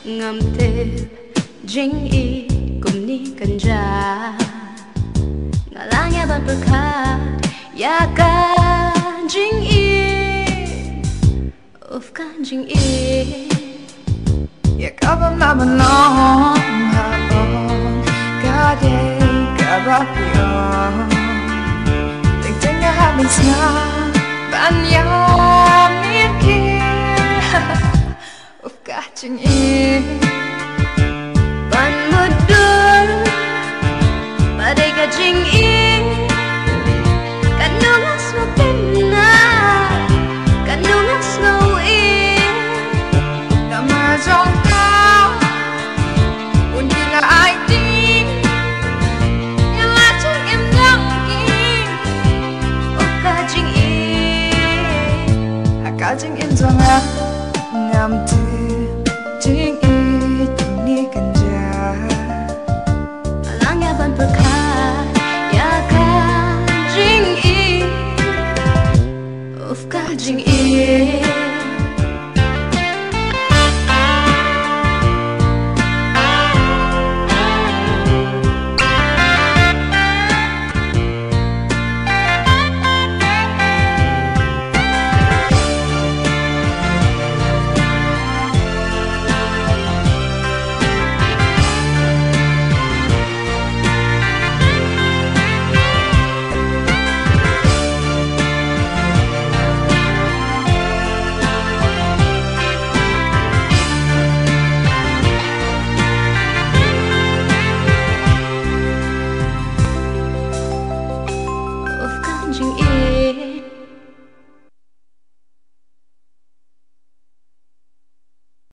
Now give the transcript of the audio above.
ngầm thêm JINGIEID cùng ni cần ra ngalangnya ban berkah ya kan JINGIEID UFF kan JINGIEID ya kaban mabalong habon kade kabapion tingting nga habis nga banyam mikir UFF kan JINGIEID ban mudur badai ka JINGIEID kanungas mo pina kanungas ngawin na mazong ka undi na ai tin yang acing em langking UFF kan JINGIEID akajing em zong ngam tu JINGIEID ni kanja ngalangnya ban berkah ya kan JINGIEID UFF kan JINGIEID UFF kan JINGIEID